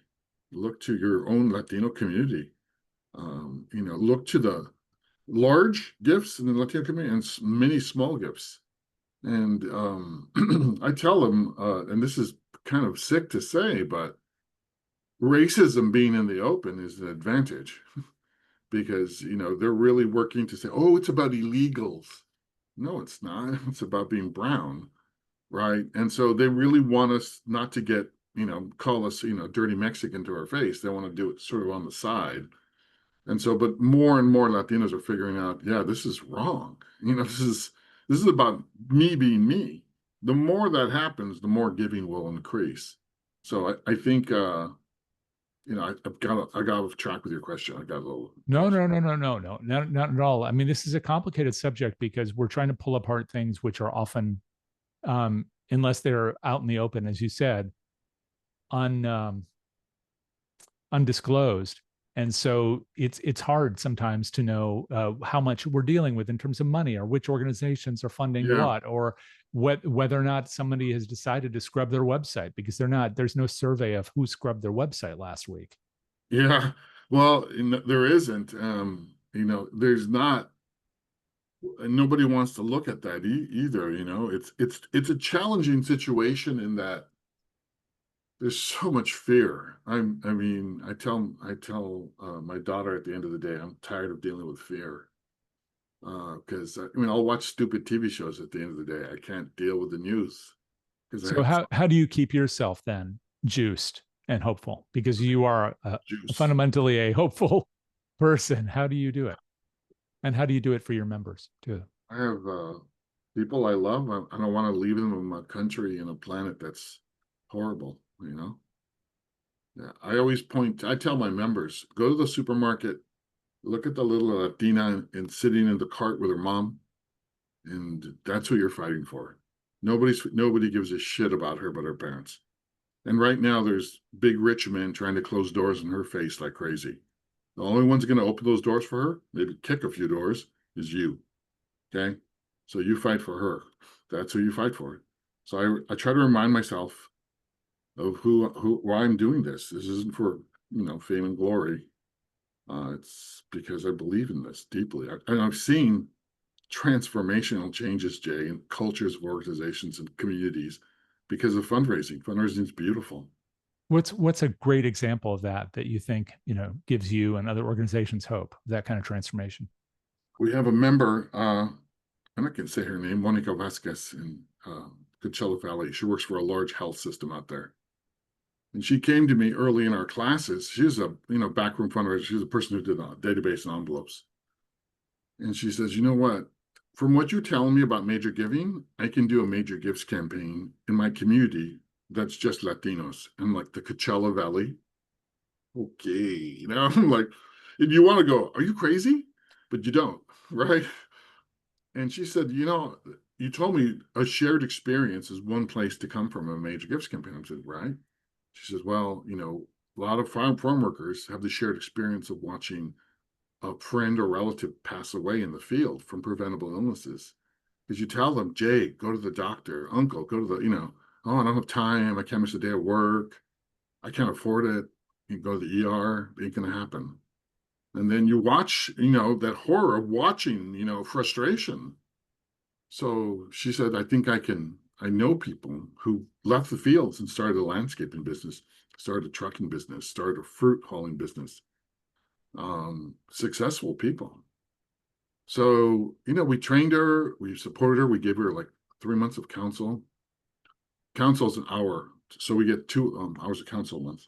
Look to your own Latino community. Look to the large gifts in the Latino community and many small gifts. And I tell them, and this is kind of sick to say, but racism being in the open is an advantage because, they're really working to say, oh, it's about illegals. No, it's not. It's about being brown, right? And so they really want us not to get, call us, dirty Mexican to our face. They want to do it sort of on the side. And so, but more and more Latinos are figuring out, yeah, this is wrong. This is about me being me. The more that happens, the more giving will increase. So I think I got off track with your question. I got a little No, not at all. I mean, this is a complicated subject because we're trying to pull apart things which are often, unless they're out in the open, as you said, undisclosed. And so it's hard sometimes to know how much we're dealing with in terms of money, or which organizations are funding Yeah. what, or whether or not somebody has decided to scrub their website because there's no survey of who scrubbed their website last week. Yeah. Well, there isn't. There's not. And nobody wants to look at that either. It's a challenging situation in that there's so much fear. I mean, I tell my daughter at the end of the day, I'm tired of dealing with fear. Because I'll watch stupid TV shows at the end of the day. I can't deal with the news because I So have how do you keep yourself then juiced and hopeful? Because you are juice. fundamentally a hopeful person. How do you do it? And how do you do it for your members too? I have people I love. I don't want to leave them in my country and a planet that's horrible. Yeah, I tell my members, go to the supermarket, look at the little Latina and sitting in the cart with her mom, and that's what you're fighting for. Nobody gives a shit about her but her parents. And right now there's big rich men trying to close doors in her face like crazy. The only one's going to open those doors for her, maybe kick a few doors, is you. Okay. So you fight for her. That's who you fight for. So I try to remind myself of why I'm doing this. This isn't for, fame and glory. It's because I believe in this deeply. And I've seen transformational changes, Jay, in cultures of organizations and communities because of fundraising. Fundraising is beautiful. What's a great example of that you think, gives you and other organizations hope, that kind of transformation? We have a member, I'm not going to say her name, Monica Vasquez in Coachella Valley. She works for a large health system out there. And she came to me early in our classes. She's a, backroom fundraiser. She's a person who did a database and envelopes. And she says, you know what? From what you're telling me about major giving, I can do a major gifts campaign in my community that's just Latinos in like the Coachella Valley. Okay. I'm like, and you want to go, are you crazy? But you don't, right? And she said, you told me a shared experience is one place to come from a major gifts campaign. I said, right. She says, well, a lot of farm workers have the shared experience of watching a friend or relative pass away in the field from preventable illnesses. Because you tell them, Jay, go to the doctor, uncle, go to the, oh, I don't have time. I can't miss a day of work. I can't afford it. You can go to the ER. It ain't going to happen. And then you watch, that horror of watching, frustration. So she said, I know people who left the fields and started a landscaping business, started a trucking business, started a fruit hauling business. Successful people. So, we trained her, we supported her, we gave her like 3 months of counsel. Counsel's an hour. So we get 2 hours of counsel a month.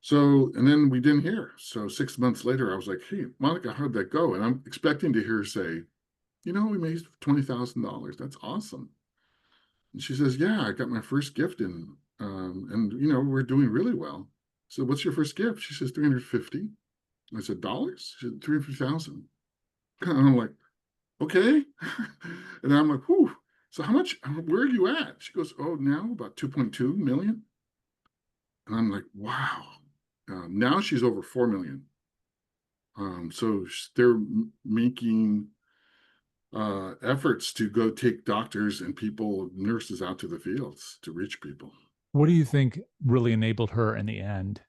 So, and then we didn't hear. So 6 months later, I was like, hey, Monica, how'd that go? And I'm expecting to hear her say, we made $20,000. That's awesome. And she says, yeah, I got my first gift in, and we're doing really well. So what's your first gift? She says, 350. I said, dollars? She said, 350,000. And I'm like, okay. And I'm like, whew. So how much, where are you at? She goes, oh, now about 2.2 million. And I'm like, wow. Now she's over 4 million. So they're making efforts to go take doctors and people, nurses out to the fields to reach people. What do you think really enabled her in the end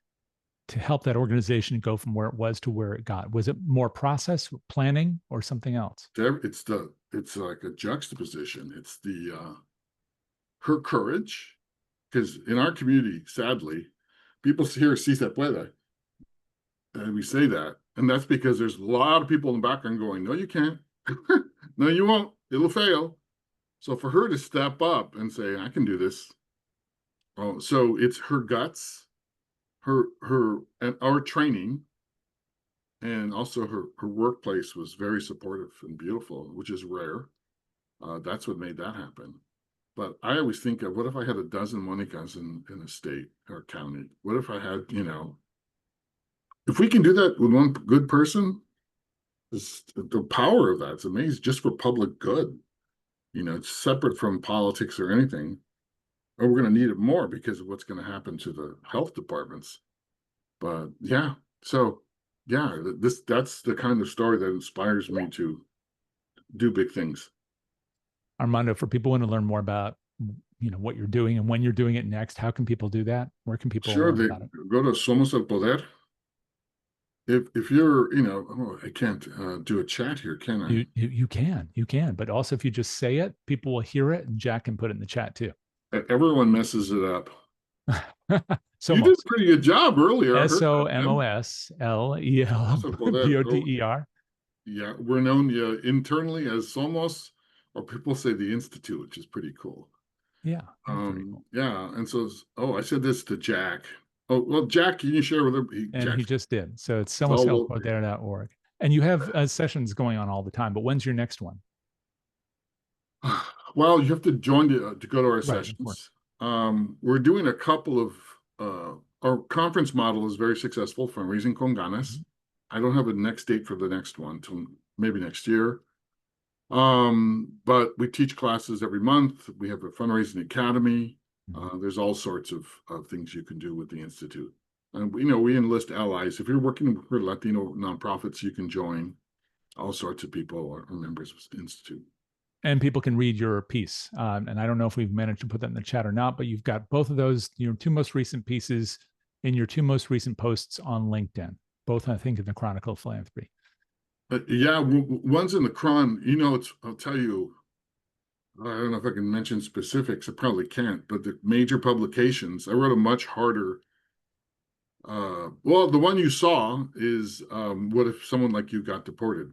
to help that organization go from where it was to where it got? Was it more process, planning, or something else? It's like a juxtaposition. It's her courage, because in our community, sadly, people here si se puede, and we say that, and that's because there's a lot of people in the background going, no, you can't. No, you won't. It'll fail. So for her to step up and say, I can do this. Oh, so it's her guts, her and our training, and also her workplace was very supportive and beautiful, which is rare. That's what made that happen. But I always think of, what if I had a dozen Monicas in a state or county? What if I had, if we can do that with one good person, the power of that's amazing, just for public good. It's separate from politics or anything. Or we're going to need it more because of what's going to happen to the health departments. But yeah, so yeah, that's the kind of story that inspires me to do big things. Armando, for people who want to learn more about what you're doing and when you're doing it next, how can people do that? Where can people Sure, learn they about it? go to Somos El Poder. If you're, I can't do a chat here, can I? You can, but also if you just say it, people will hear it, and Jack can put it in the chat too. Everyone messes it up. So you did a pretty good job earlier. SOMOSLELBODER. Yeah, we're known internally as Somos, or people say the Institute, which is pretty cool. Yeah. Cool. Yeah, and so I said this to Jack. Oh, well, Jack, can you share with him? He just did. So it's somoselpoder.org. And you have sessions going on all the time, but when's your next one? Well, you have to join to go to our sessions. We're doing a couple of our conference model is very successful, Fundraising con Ganas. I don't have a next date for the next one till maybe next year. But we teach classes every month. We have a fundraising academy. There's all sorts of things you can do with the Institute. And we enlist allies. If you're working for Latino nonprofits, you can join. All sorts of people are members of the Institute. And people can read your piece. And I don't know if we've managed to put that in the chat or not, but you've got both of those, your two most recent pieces in your two most recent posts on LinkedIn, both, I think, in the Chronicle of Philanthropy. Yeah, one's in the Cron. I'll tell you, I don't know if I can mention specifics. I probably can't, but the major publications, I wrote a much harder. Well, the one you saw is what if someone like you got deported?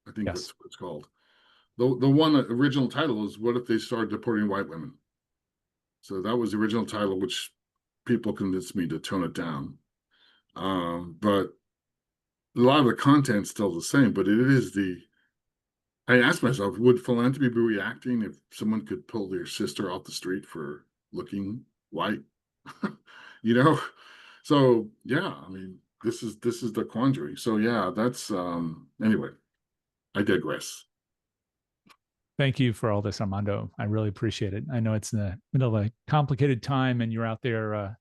I think that's what it's called. The one original title is what if they started deporting white women? So that was the original title, which people convinced me to tone it down. But a lot of the content's still the same, but it is I asked myself, would philanthropy be reacting if someone could pull their sister off the street for looking white? You know? So yeah, I mean, this is the quandary. So yeah, that's anyway, I digress. Thank you for all this, Armando. I really appreciate it. I know it's in the middle of a complicated time and you're out there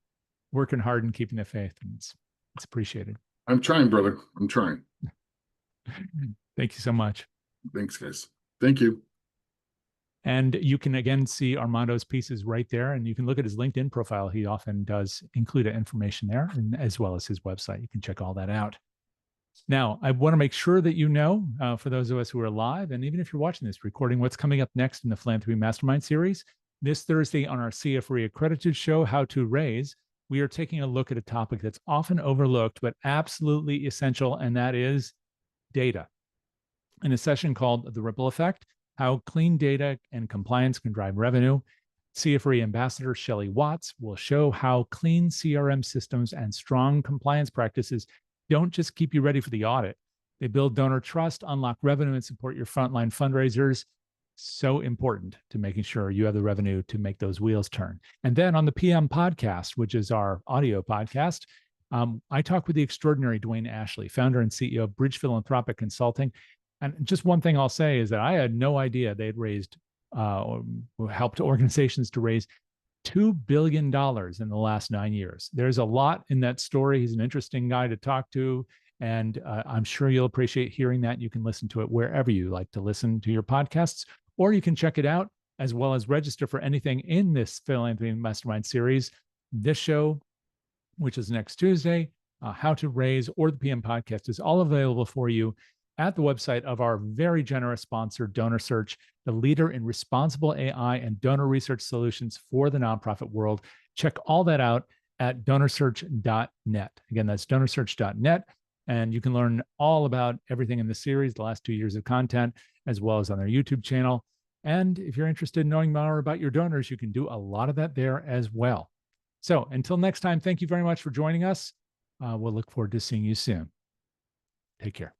working hard and keeping the faith, and it's appreciated. I'm trying, brother. I'm trying. Thank you so much. Thanks, guys. Thank you. And you can again see Armando's pieces right there, and you can look at his LinkedIn profile. He often does include information there, and as well as his website. You can check all that out. Now, I want to make sure that you know, for those of us who are live, and even if you're watching this recording, what's coming up next in the Philanthropy Mastermind series. This Thursday on our CFRE accredited show, How to Raise, we are taking a look at a topic that's often overlooked, but absolutely essential, and that is data. In a session called The Ripple Effect, How Clean Data and Compliance Can Drive Revenue, CFRE Ambassador Shelley Watts will show how clean CRM systems and strong compliance practices don't just keep you ready for the audit. They build donor trust, unlock revenue, and support your frontline fundraisers. So important to making sure you have the revenue to make those wheels turn. And then on the PM podcast, which is our audio podcast, I talk with the extraordinary Dwayne Ashley, founder and CEO of Bridge Philanthropic Consulting. And just one thing I'll say is that I had no idea they'd raised or helped organizations to raise $2 billion in the last 9 years. There's a lot in that story. He's an interesting guy to talk to, and I'm sure you'll appreciate hearing that. You can listen to it wherever you like to listen to your podcasts, or you can check it out as well as register for anything in this Philanthropy Mastermind series. This show, which is next Tuesday, How to Raise, or the PM podcast, is all available for you at the website of our very generous sponsor, DonorSearch, the leader in responsible AI and donor research solutions for the nonprofit world. Check all that out at DonorSearch.net. Again, that's DonorSearch.net. And you can learn all about everything in the series, the last 2 years of content, as well as on their YouTube channel. And if you're interested in knowing more about your donors, you can do a lot of that there as well. So until next time, thank you very much for joining us. We'll look forward to seeing you soon. Take care.